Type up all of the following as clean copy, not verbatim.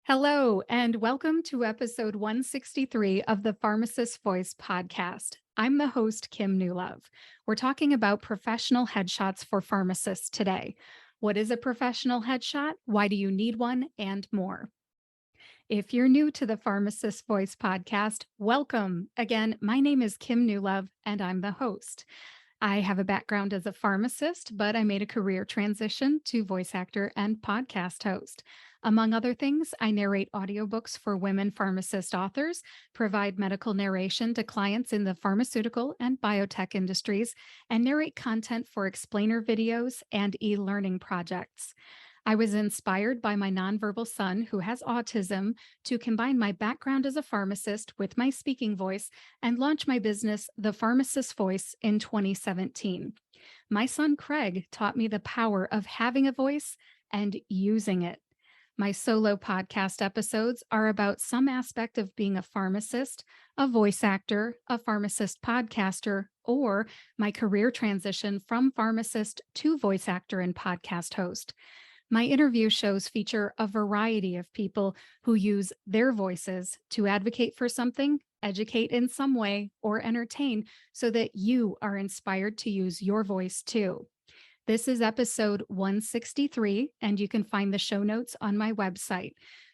Hello, and welcome to episode 163 of the Pharmacist Voice podcast. I'm the host, Kim Newlove. We're talking about professional headshots for pharmacists today. What is a professional headshot? Why do you need one? And more. If you're new to the Pharmacist Voice podcast, welcome. Again, my name is Kim Newlove, and I'm the host. I have a background as a pharmacist, but I made a career transition to voice actor and podcast host. Among other things, I narrate audiobooks for women pharmacist authors, provide medical narration to clients in the pharmaceutical and biotech industries, and narrate content for explainer videos and e-learning projects. I was inspired by my nonverbal son, who has autism, to combine my background as a pharmacist with my speaking voice and launch my business, The Pharmacist Voice, in 2017. My son, Craig, taught me the power of having a voice and using it. My solo podcast episodes are about some aspect of being a pharmacist, a voice actor, a pharmacist podcaster, or my career transition from pharmacist to voice actor and podcast host. My interview shows feature a variety of people who use their voices to advocate for something, educate in some way, or entertain so that you are inspired to use your voice too. This is episode 163, and you can find the show notes on my website.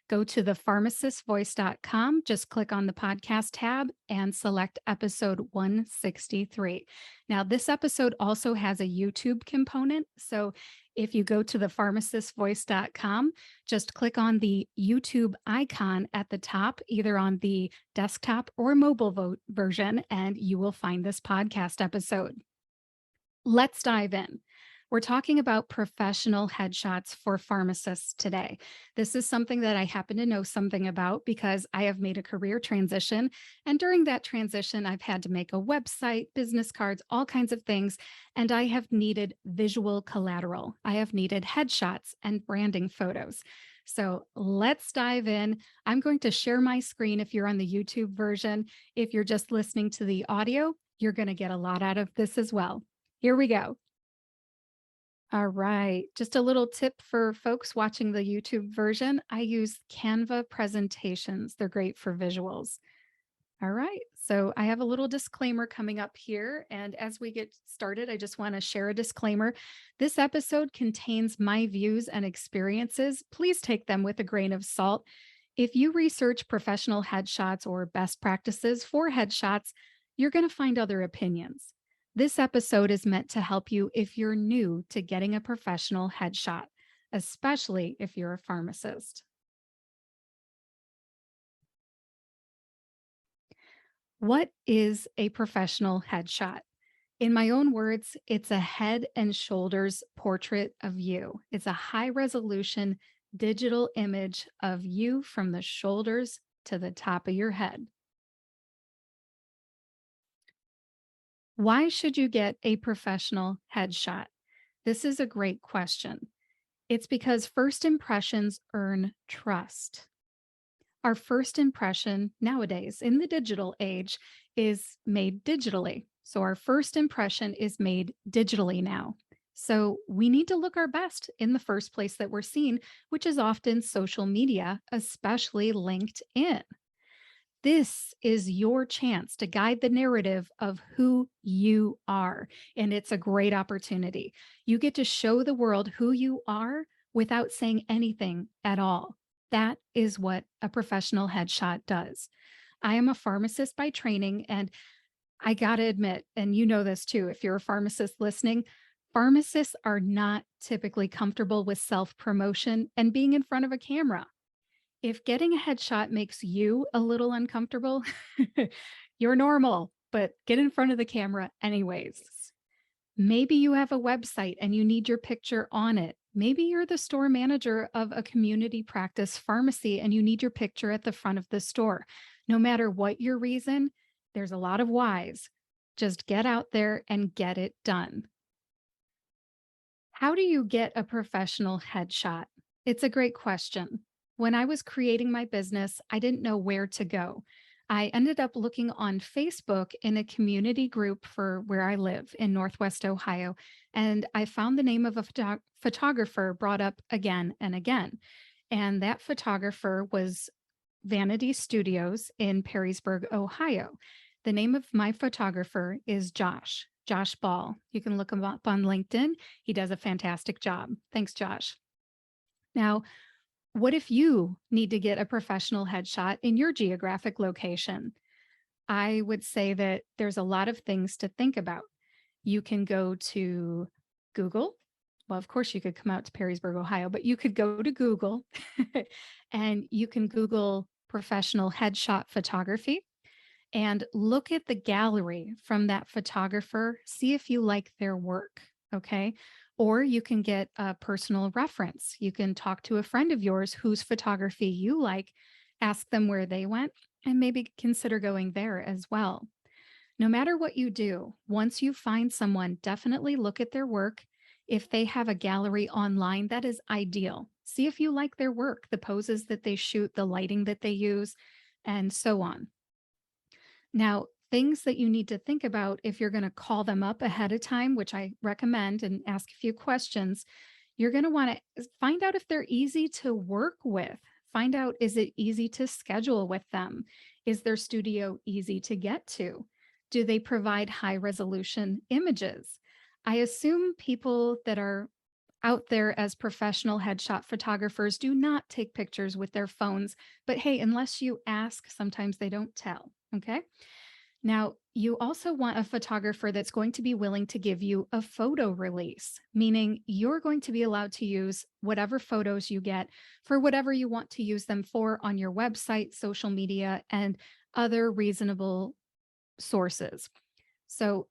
Go to thepharmacistvoice.com, just click on the podcast tab and select episode 163. Now, this episode also has a YouTube component. So if you go to thepharmacistvoice.com, just click on the YouTube icon at the top, either on the desktop or mobile version, and you will find this podcast episode. Let's dive in. We're talking about professional headshots for pharmacists today. This is something that I happen to know something about because I have made a career transition. And during that transition, I've had to make a website, business cards, all kinds of things. And I have needed visual collateral. I have needed headshots and branding photos. So let's dive in. I'm going to share my screen if you're on the YouTube version. If you're just listening to the audio, you're going to get a lot out of this as well. Here we go. All right. Just a little tip for folks watching the YouTube version. I use Canva presentations. They're great for visuals. All right. So I have a little disclaimer coming up here. And as we get started, I just want to share a disclaimer. This episode contains my views and experiences. Please take them with a grain of salt. If you research professional headshots or best practices for headshots, you're going to find other opinions. This episode is meant to help you if you're new to getting a professional headshot, especially if you're a pharmacist. What is a professional headshot? In my own words, it's a head and shoulders portrait of you. It's a high resolution digital image of you from the shoulders to the top of your head. Why should you get a professional headshot? This is a great question. It's because first impressions earn trust. Our first impression nowadays in the digital age is made digitally. So our first impression is made digitally now. So we need to look our best in the first place that we're seen, which is often social media, especially LinkedIn. This is your chance to guide the narrative of who you are. And it's a great opportunity. You get to show the world who you are without saying anything at all. That is what a professional headshot does. I am a pharmacist by training, and I got to admit, and you know this too, if you're a pharmacist listening, pharmacists are not typically comfortable with self-promotion and being in front of a camera. If getting a headshot makes you a little uncomfortable, you're normal, but get in front of the camera anyways. Maybe you have a website and you need your picture on it. Maybe you're the store manager of a community practice pharmacy and you need your picture at the front of the store. No matter what your reason, there's a lot of whys. Just get out there and get it done. How do you get a professional headshot? It's a great question. When I was creating my business, I didn't know where to go. I ended up looking on Facebook in a community group for where I live in Northwest Ohio, and I found the name of a photographer brought up again and again. And that photographer was Vanity Studios in Perrysburg, Ohio. The name of my photographer is Josh Ball. You can look him up on LinkedIn. He does a fantastic job. Thanks, Josh. Now, what if you need to get a professional headshot in your geographic location? I would say that there's a lot of things to think about. You can go to Google. Well, of course, you could come out to Perrysburg, Ohio, but you could go to Google and you can Google professional headshot photography and look at the gallery from that photographer. See if you like their work. Okay. Or you can get a personal reference. You can talk to a friend of yours whose photography you like, ask them where they went, and maybe consider going there as well. No matter what you do, once you find someone, definitely look at their work. If they have a gallery online, that is ideal. See if you like their work, the poses that they shoot, the lighting that they use, and so on. Now, things that you need to think about if you're going to call them up ahead of time, which I recommend, and ask a few questions, you're going to want to find out if they're easy to work with. Find out, is it easy to schedule with them? Is their studio easy to get to? Do they provide high resolution images? I assume people that are out there as professional headshot photographers do not take pictures with their phones, but hey, unless you ask, sometimes they don't tell. Okay. Now, you also want a photographer that's going to be willing to give you a photo release, meaning you're going to be allowed to use whatever photos you get for whatever you want to use them for on your website, social media, and other reasonable sources. So,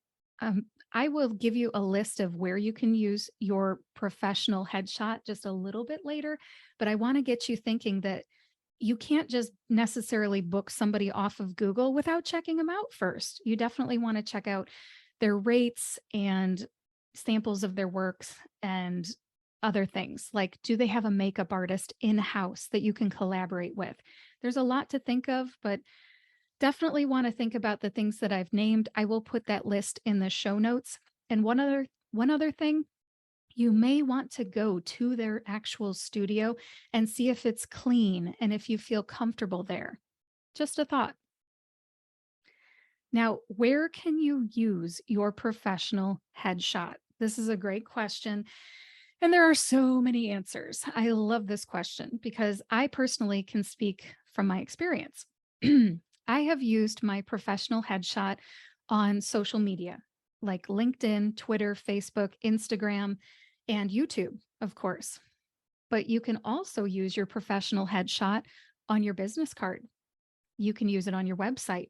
I will give you a list of where you can use your professional headshot just a little bit later, but I want to get you thinking that you can't just necessarily book somebody off of Google without checking them out first. You definitely want to check out their rates and samples of their works and other things. Like, do they have a makeup artist in-house that you can collaborate with? There's a lot to think of, but definitely want to think about the things that I've named. I will put that list in the show notes. And one other thing, you may want to go to their actual studio and see if it's clean and if you feel comfortable there. Just a thought. Now, where can you use your professional headshot? This is a great question. And there are so many answers. I love this question because I personally can speak from my experience. I have used my professional headshot on social media like LinkedIn, Twitter, Facebook, Instagram, and YouTube, of course. But you can also use your professional headshot on your business card. You can use it on your website.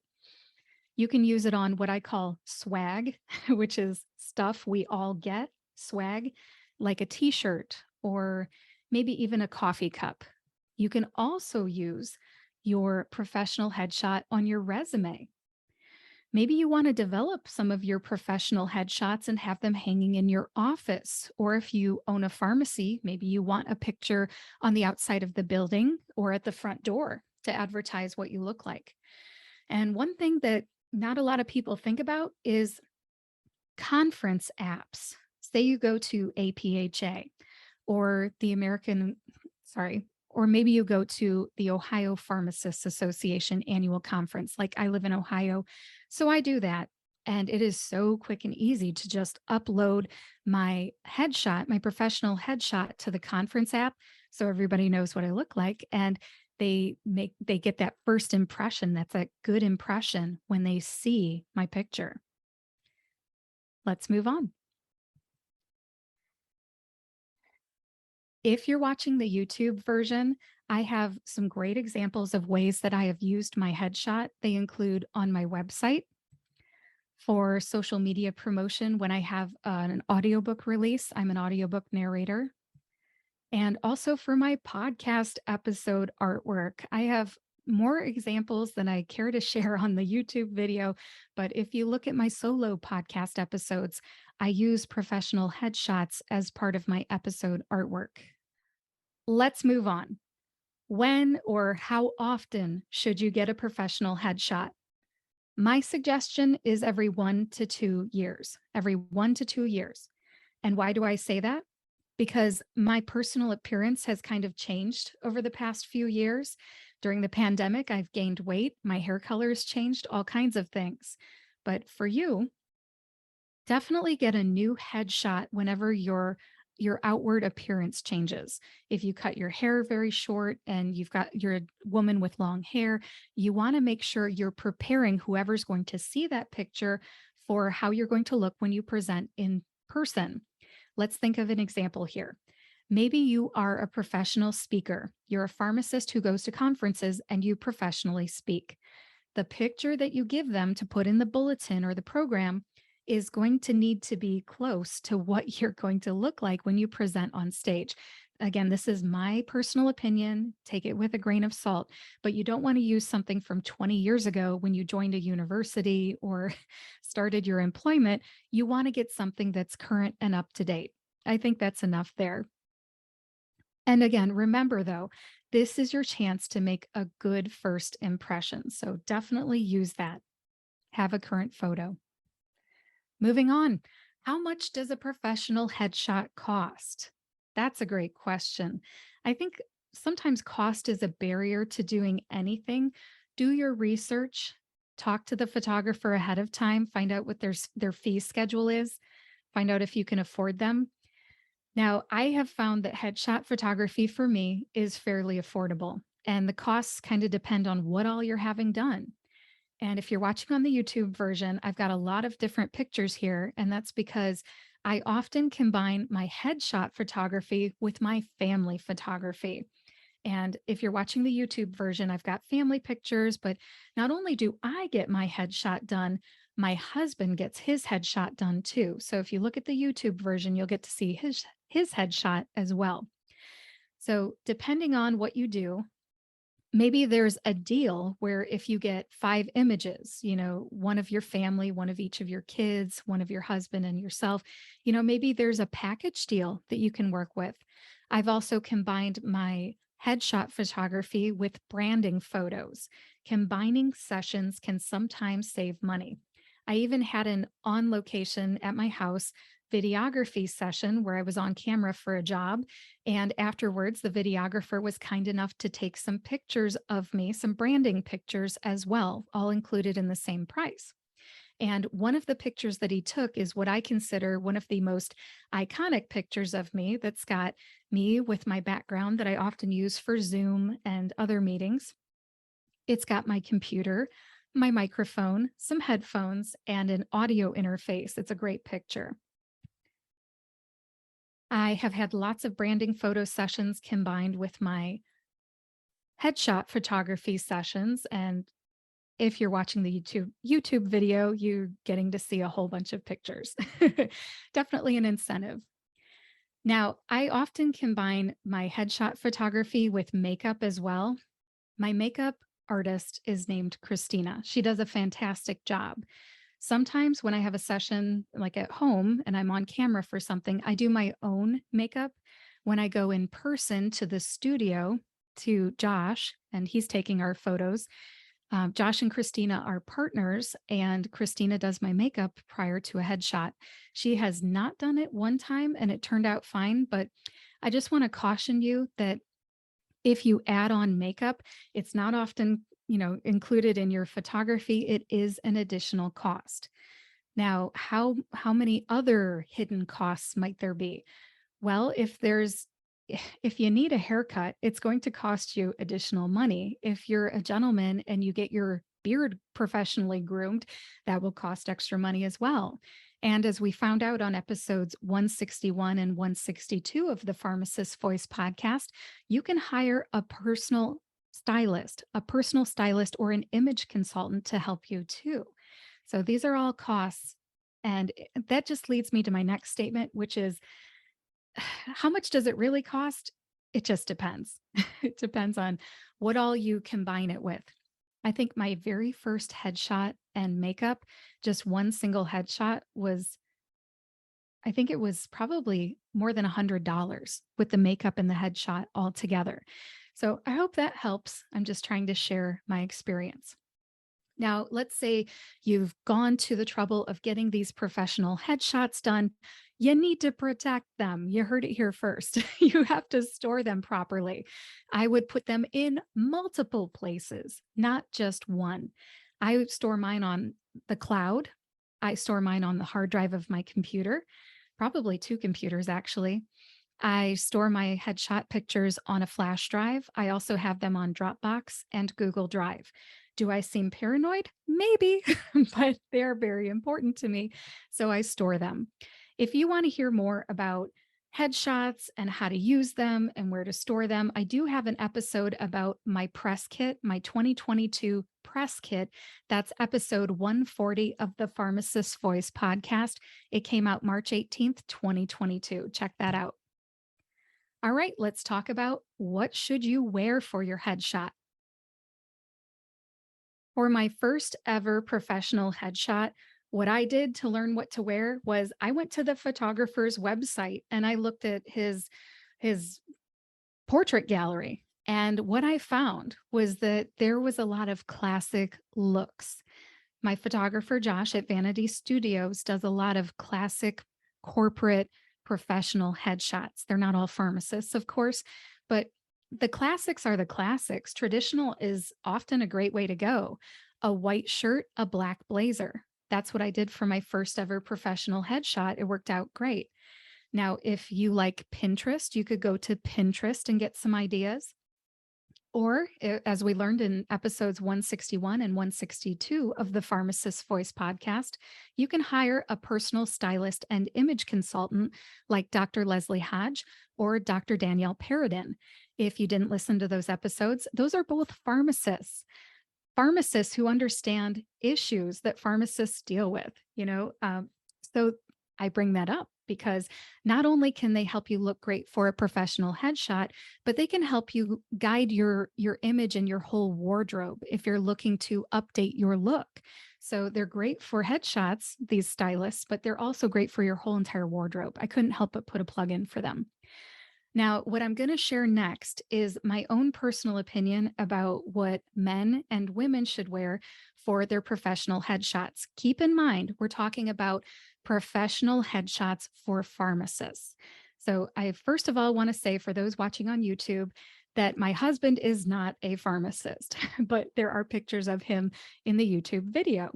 You can use it on what I call swag, which is stuff we all get, swag, like a t-shirt or maybe even a coffee cup. You can also use your professional headshot on your resume. Maybe you want to develop some of your professional headshots and have them hanging in your office. Or if you own a pharmacy, maybe you want a picture on the outside of the building or at the front door to advertise what you look like. And one thing that not a lot of people think about is conference apps. Say you go to APHA or the or maybe you go to the Ohio Pharmacists Association annual conference. Like, I live in Ohio, so I do that. And it is so quick and easy to just upload my headshot, my professional headshot, to the conference app so everybody knows what I look like. And they get that first impression. That's a good impression when they see my picture. Let's move on. If you're watching the YouTube version, I have some great examples of ways that I have used my headshot. They include on my website for social media promotion when I have an audiobook release. I'm an audiobook narrator. And also for my podcast episode artwork. I have more examples than I care to share on the YouTube video, but if you look at my solo podcast episodes, I use professional headshots as part of my episode artwork. Let's move on. When or how often should you get a professional headshot? My suggestion is every 1 to 2 years, every 1 to 2 years. And why do I say that? because my personal appearance has kind of changed over the past few years. During the pandemic, I've gained weight, my hair color has changed, all kinds of things. But for you, definitely get a new headshot whenever your outward appearance changes. If you cut your hair very short and you're a woman with long hair, you want to make sure you're preparing whoever's going to see that picture for how you're going to look when you present in person. Let's think of an example here. Maybe you are a professional speaker. You're a pharmacist who goes to conferences and you professionally speak. The picture that you give them to put in the bulletin or the program is going to need to be close to what you're going to look like when you present on stage. Again, this is my personal opinion. Take it with a grain of salt, but you don't want to use something from 20 years ago when you joined a university or started your employment. You want to get something that's current and up to date. I think that's enough there. And again, remember though, this is your chance to make a good first impression. So definitely use that. Have a current photo. Moving on, how much does a professional headshot cost? That's a great question. I think sometimes cost is a barrier to doing anything. Do your research, talk to the photographer ahead of time, find out what their fee schedule is, find out if you can afford them. Now, I have found that headshot photography for me is fairly affordable, and the costs kind of depend on what all you're having done. And if you're watching on the YouTube version, I've got a lot of different pictures here, and that's because I often combine my headshot photography with my family photography. And if you're watching the YouTube version, I've got family pictures, but not only do I get my headshot done, my husband gets his headshot done too. So if you look at the YouTube version, you'll get to see his headshot as well. So depending on what you do, maybe there's a deal where if you get 5 images, one of your family, one of each of your kids, one of your husband and yourself, maybe there's a package deal that you can work with. I've also combined my headshot photography with branding photos. Combining sessions can sometimes save money. I even had an on location at my house videography session where I was on camera for a job. And afterwards, the videographer was kind enough to take some pictures of me, some branding pictures as well, all included in the same price. And one of the pictures that he took is what I consider one of the most iconic pictures of me, that's got me with my background that I often use for Zoom and other meetings. It's got my computer, my microphone, some headphones, and an audio interface. It's a great picture. I have had lots of branding photo sessions combined with my headshot photography sessions. And if you're watching the YouTube video, you're getting to see a whole bunch of pictures. Definitely an incentive. Now, I often combine my headshot photography with makeup as well. My makeup artist is named Christina. She does a fantastic job. Sometimes when I have a session like at home and I'm on camera for something, I do my own makeup. When I go in person to the studio to Josh, and he's taking our photos, Josh and Christina are partners, and Christina does my makeup prior to a headshot. She has not done it one time and it turned out fine, but I just want to caution you that if you add on makeup, it's not often included in your photography. It is an additional cost. Now, how many other hidden costs might there be? Well, if you need a haircut, it's going to cost you additional money. If you're a gentleman and you get your beard professionally groomed, that will cost extra money as well. And as we found out on episodes 161 and 162 of the Pharmacist Voice podcast, you can hire a personal stylist or an image consultant to help you too. So these are all costs. And that just leads me to my next statement, which is how much does it really cost? It just depends. It depends on what all you combine it with. I think my very first headshot and makeup, just one single headshot, I think it was probably more than $100 with the makeup and the headshot all together. So I hope that helps. I'm just trying to share my experience. Now, let's say you've gone to the trouble of getting these professional headshots done. You need to protect them. You heard it here first. You have to store them properly. I would put them in multiple places, not just one. I store mine on the cloud. I store mine on the hard drive of my computer, probably two computers, actually. I store my headshot pictures on a flash drive. I also have them on Dropbox and Google Drive. Do I seem paranoid? Maybe, but they're very important to me. So I store them. If you want to hear more about headshots and how to use them and where to store them, I do have an episode about my press kit, my 2022 press kit. That's episode 140 of the Pharmacist Voice podcast. It came out March 18th, 2022. Check that out. All right, let's talk about what should you wear for your headshot. For my first ever professional headshot, what I did to learn what to wear was I went to the photographer's website and I looked at his portrait gallery. And what I found was that there was a lot of classic looks. My photographer, Josh at Vanity Studios, does a lot of classic corporate professional headshots. They're not all pharmacists, of course, but the classics are the classics. Traditional is often a great way to go. A white shirt, a black blazer. That's what I did for my first ever professional headshot. It worked out great. Now, if you like Pinterest, you could go to Pinterest and get some ideas. Or, as we learned in episodes 161 and 162 of the Pharmacist Voice podcast, you can hire a personal stylist and image consultant like Dr. Leslie Hodge or Dr. Danielle Perrodin. If you didn't listen to those episodes, those are both pharmacists who understand issues that pharmacists deal with. So I bring that up because not only can they help you look great for a professional headshot, but they can help you guide your image and your whole wardrobe if you're looking to update your look. So they're great for headshots, these stylists, but they're also great for your whole entire wardrobe. I couldn't help but put a plug in for them. Now, what I'm going to share next is my own personal opinion about what men and women should wear for their professional headshots. Keep in mind, we're talking about professional headshots for pharmacists. So, I first of all want to say for those watching on YouTube that my husband is not a pharmacist, but there are pictures of him in the YouTube video.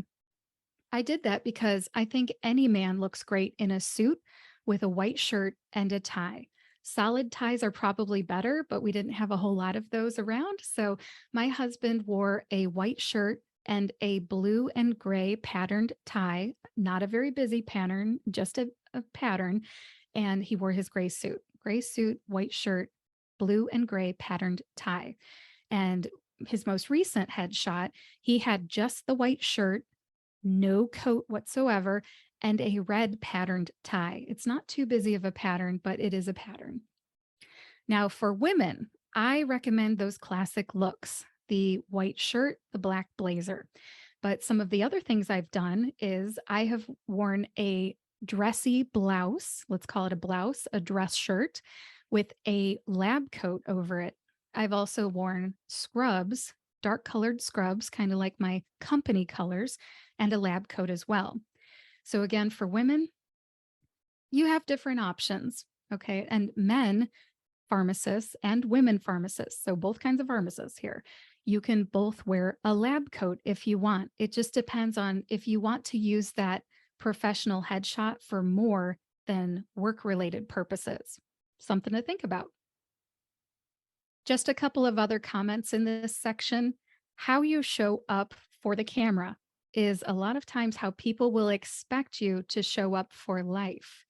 I did that because I think any man looks great in a suit with a white shirt and a tie. Solid ties are probably better, but we didn't have a whole lot of those around. So my husband wore a white shirt and a blue and gray patterned tie, not a very busy pattern, just a pattern. And he wore his gray suit, white shirt, blue and gray patterned tie. And his most recent headshot, he had just the white shirt, no coat whatsoever, and a red patterned tie. It's not too busy of a pattern, but it is a pattern. Now, for women, I recommend those classic looks, the white shirt, the black blazer. But some of the other things I've done is I have worn a dressy blouse, let's call it a blouse, a dress shirt with a lab coat over it. I've also worn scrubs, dark colored scrubs, kind of like my company colors, and a lab coat as well. So again, for women, you have different options. Okay. And men pharmacists and women pharmacists, so both kinds of pharmacists here, you can both wear a lab coat if you want. It just depends on if you want to use that professional headshot for more than work related purposes. Something to think about. Just a couple of other comments in this section. How you show up for the camera is a lot of times how people will expect you to show up for life.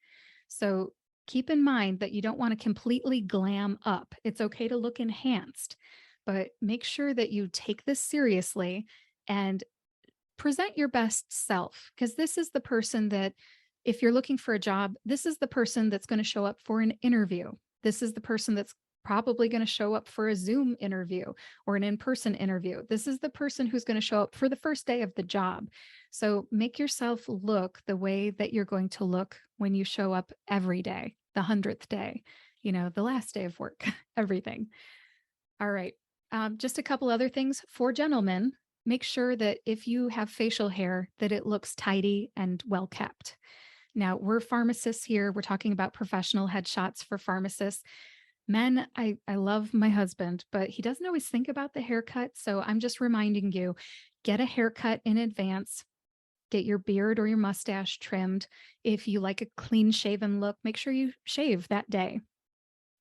So keep in mind that you don't want to completely glam up. It's okay to look enhanced, but make sure that you take this seriously and present your best self, because this is the person that, if you're looking for a job, this is the person that's going to show up for an interview. This is the person that's probably going to show up for a Zoom interview or an in-person interview. This is the person who's going to show up for the first day of the job. So make yourself look the way that you're going to look when you show up every day, the 100th day, the last day of work, everything. All right. Just a couple other things for gentlemen. Make sure that if you have facial hair, that it looks tidy and well kept. Now, we're pharmacists here. We're talking about professional headshots for pharmacists. Men, I love my husband, but he doesn't always think about the haircut. So I'm just reminding you, get a haircut in advance. Get your beard or your mustache trimmed. If you like a clean shaven look, make sure you shave that day.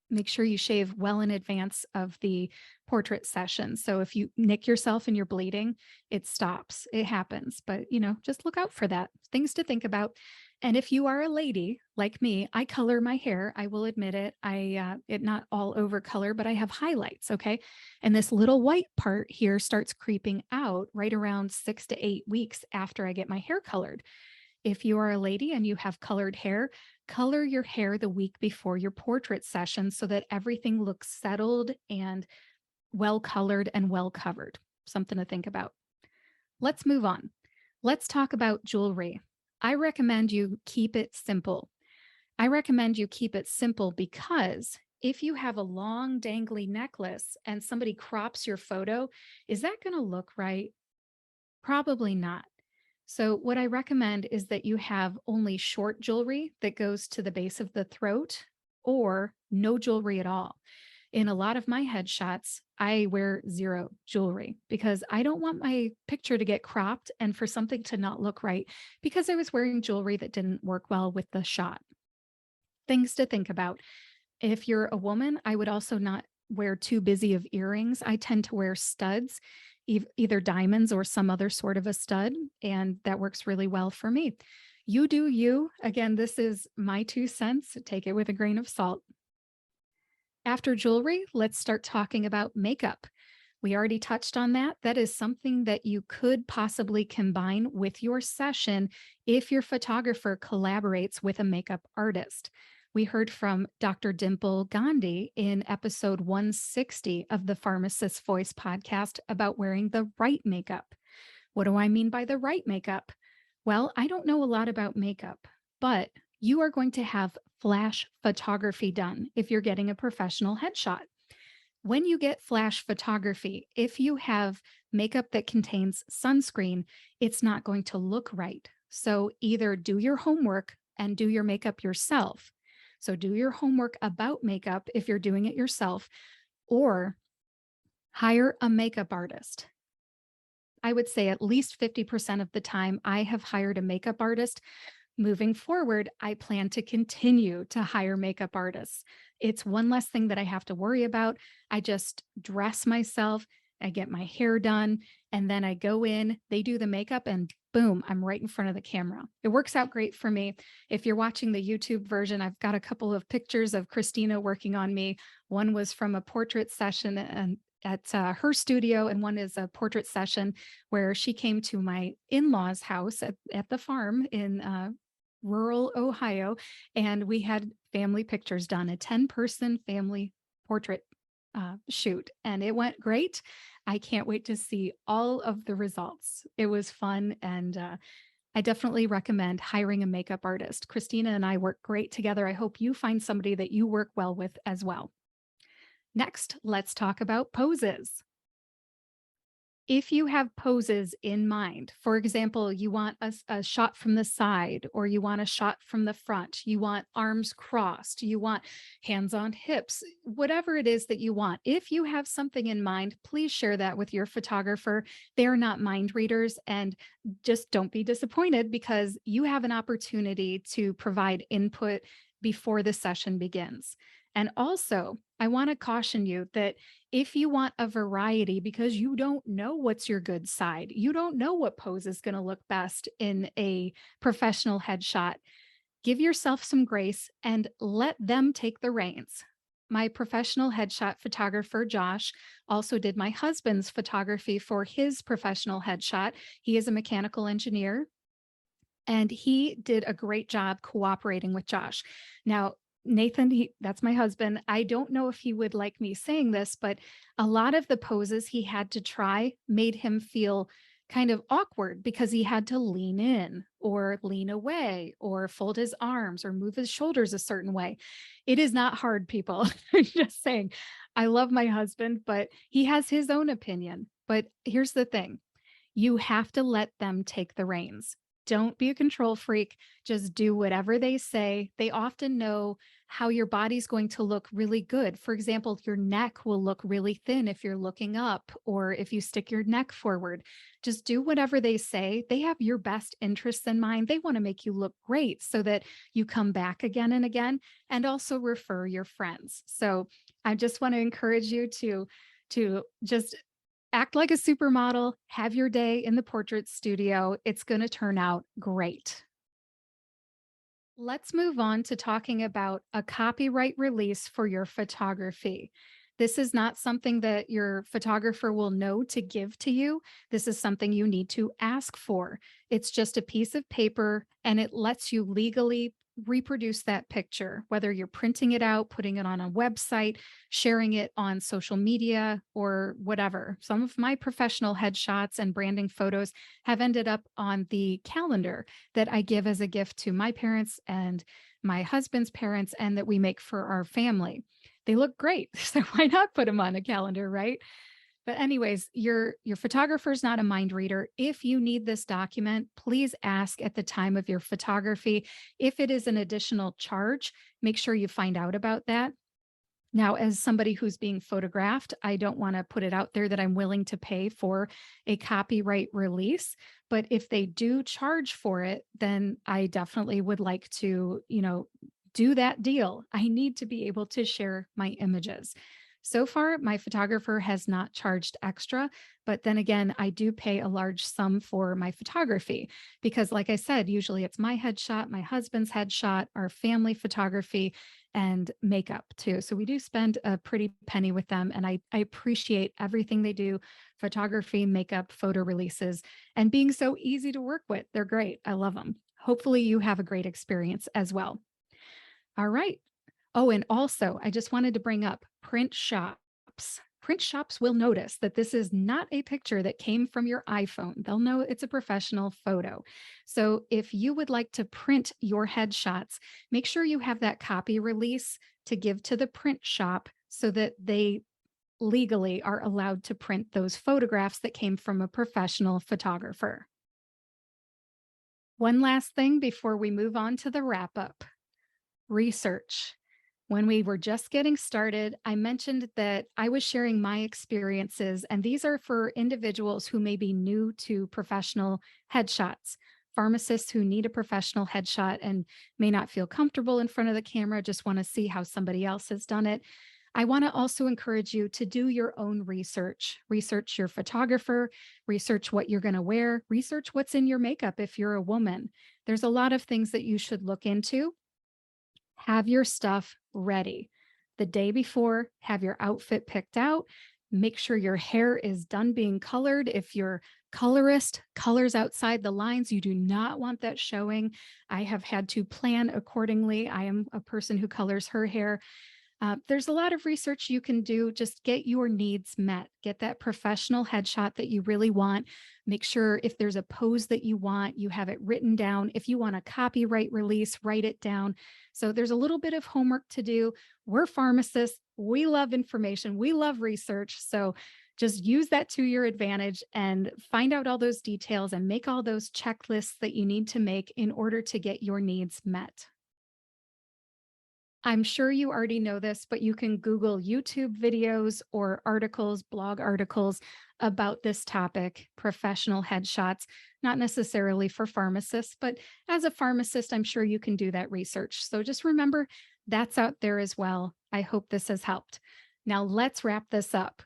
Make sure you shave well in advance of the portrait session. So if you nick yourself and you're bleeding, it stops. It happens. But, just look out for that. Things to think about. And if you are a lady like me, I color my hair. I will admit it. It not all over color, but I have highlights. Okay. And this little white part here starts creeping out right around 6 to 8 weeks after I get my hair colored. If you are a lady and you have colored hair, color your hair the week before your portrait session so that everything looks settled and well colored and well covered. Something to think about. Let's move on. Let's talk about jewelry. I recommend you keep it simple. I recommend you keep it simple because if you have a long dangly necklace and somebody crops your photo, is that going to look right? Probably not. So, what I recommend is that you have only short jewelry that goes to the base of the throat or no jewelry at all. In a lot of my headshots, I wear zero jewelry because I don't want my picture to get cropped and for something to not look right because I was wearing jewelry that didn't work well with the shot. Things to think about. If you're a woman, I would also not wear too busy of earrings. I tend to wear studs, either diamonds or some other sort of a stud, and that works really well for me. You do you. Again, this is my 2 cents. Take it with a grain of salt. After jewelry, let's start talking about makeup. We already touched on that. That is something that you could possibly combine with your session if your photographer collaborates with a makeup artist. We heard from Dr. Dimple Gandhi in episode 160 of the Pharmacist Voice podcast about wearing the right makeup. What do I mean by the right makeup? Well, I don't know a lot about makeup, but you are going to have flash photography done if you're getting a professional headshot. When you get flash photography, if you have makeup that contains sunscreen, it's not going to look right. So either do your homework and do your makeup yourself. So do your homework about makeup if you're doing it yourself, or hire a makeup artist. I would say at least 50% of the time I have hired a makeup artist. Moving forward, I plan to continue to hire makeup artists. It's one less thing that I have to worry about. I just dress myself, I get my hair done, and then I go in, they do the makeup, and boom, I'm right in front of the camera. It works out great for me. If you're watching the YouTube version, I've got a couple of pictures of Christina working on me. One was from a portrait session and at her studio, and one is a portrait session where she came to my in-laws' house at the farm in rural Ohio, and we had family pictures done, a 10-person family portrait shoot, and it went great. I can't wait to see all of the results. It was fun, and I definitely recommend hiring a makeup artist. Christina and I work great together. I hope you find somebody that you work well with as well. Next, let's talk about poses. If you have poses in mind, for example, you want a shot from the side, or you want a shot from the front, you want arms crossed, you want hands on hips, whatever it is that you want. If you have something in mind, please share that with your photographer. They're not mind readers, and just don't be disappointed because you have an opportunity to provide input before the session begins. And also, I want to caution you that if you want a variety because you don't know what's your good side, you don't know what pose is going to look best in a professional headshot, give yourself some grace and let them take the reins. My professional headshot photographer, Josh, also did my husband's photography for his professional headshot. He is a mechanical engineer, and he did a great job cooperating with Josh. Now, Nathan, that's my husband. I don't know if he would like me saying this, but a lot of the poses he had to try made him feel kind of awkward because he had to lean in or lean away or fold his arms or move his shoulders a certain way. It is not hard, people. I'm just saying, I love my husband, but he has his own opinion. But here's the thing. You have to let them take the reins. Don't be a control freak. Just do whatever they say. They often know how your body's going to look really good. For example, your neck will look really thin if you're looking up or if you stick your neck forward. Just do whatever they say. They have your best interests in mind. They want to make you look great so that you come back again and again and also refer your friends. So I just want to encourage you to just act like a supermodel, have your day in the portrait studio. It's going to turn out great. Let's move on to talking about a copyright release for your photography. This is not something that your photographer will know to give to you. This is something you need to ask for. It's just a piece of paper and it lets you legally reproduce that picture, whether you're printing it out, putting it on a website, sharing it on social media, or whatever. Some of my professional headshots and branding photos have ended up on the calendar that I give as a gift to my parents and my husband's parents, and that we make for our family. They look great. So why not put them on a calendar, right? But anyways, your photographer is not a mind reader. If you need this document, please ask at the time of your photography. If it is an additional charge, make sure you find out about that. Now, as somebody who's being photographed, I don't want to put it out there that I'm willing to pay for a copyright release. But if they do charge for it, then I definitely would like to, do that deal. I need to be able to share my images. So far, my photographer has not charged extra, but then again, I do pay a large sum for my photography because, like I said, usually it's my headshot, my husband's headshot, our family photography, and makeup too. So we do spend a pretty penny with them, and I appreciate everything they do: photography, makeup, photo releases, and being so easy to work with. They're great. I love them. Hopefully, you have a great experience as well. All right. Oh, and also, I just wanted to bring up print shops. Print shops will notice that this is not a picture that came from your iPhone. They'll know it's a professional photo. So if you would like to print your headshots, make sure you have that copy release to give to the print shop so that they legally are allowed to print those photographs that came from a professional photographer. One last thing before we move on to the wrap up. Research. When we were just getting started, I mentioned that I was sharing my experiences, and these are for individuals who may be new to professional headshots. Pharmacists who need a professional headshot and may not feel comfortable in front of the camera, just want to see how somebody else has done it. I want to also encourage you to do your own research. Research your photographer, research what you're going to wear, research what's in your makeup if you're a woman. There's a lot of things that you should look into. Have your stuff ready. The day before, have your outfit picked out. Make sure your hair is done being colored. If your colorist colors outside the lines, you do not want that showing. I have had to plan accordingly. I am a person who colors her hair. There's a lot of research you can do. Just get your needs met. Get that professional headshot that you really want. Make sure if there's a pose that you want, you have it written down. If you want a copyright release, write it down. So there's a little bit of homework to do. We're pharmacists. We love information. We love research. So just use that to your advantage and find out all those details and make all those checklists that you need to make in order to get your needs met. I'm sure you already know this, but you can Google YouTube videos or articles, blog articles about this topic, professional headshots, not necessarily for pharmacists, but as a pharmacist, I'm sure you can do that research. So just remember that's out there as well. I hope this has helped. Now let's wrap this up.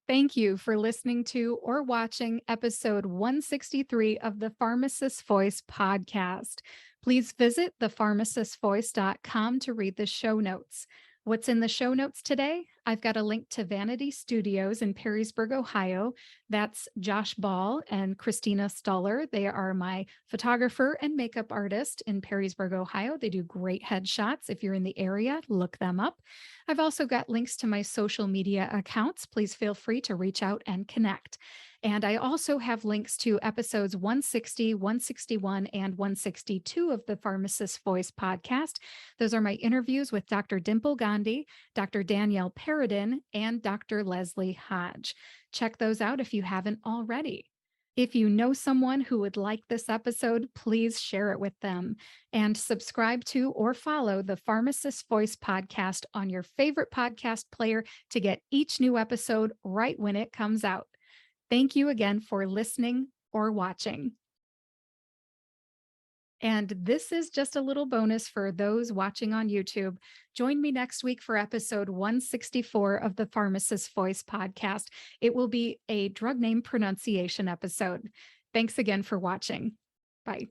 Thank you for listening to or watching episode 163 of the Pharmacist's Voice podcast. Please visit thepharmacistvoice.com to read the show notes. What's in the show notes today? I've got a link to Vanity Studios in Perrysburg, Ohio. That's Josh Ball and Christina Stoller. They are my photographer and makeup artist in Perrysburg, Ohio. They do great headshots. If you're in the area, look them up. I've also got links to my social media accounts. Please feel free to reach out and connect. And I also have links to episodes 160, 161, and 162 of the Pharmacist's Voice podcast. Those are my interviews with Dr. Dimple Gandhi, Dr. Danielle Perrodin, Perrodin and Dr. Leslie Hodge. Check those out if you haven't already. If you know someone who would like this episode, please share it with them and subscribe to or follow the Pharmacist Voice podcast on your favorite podcast player to get each new episode right when it comes out. Thank you again for listening or watching. And this is just a little bonus for those watching on YouTube. Join me next week for episode 164 of the Pharmacist Voice podcast. It will be a drug name pronunciation episode. Thanks again for watching. Bye.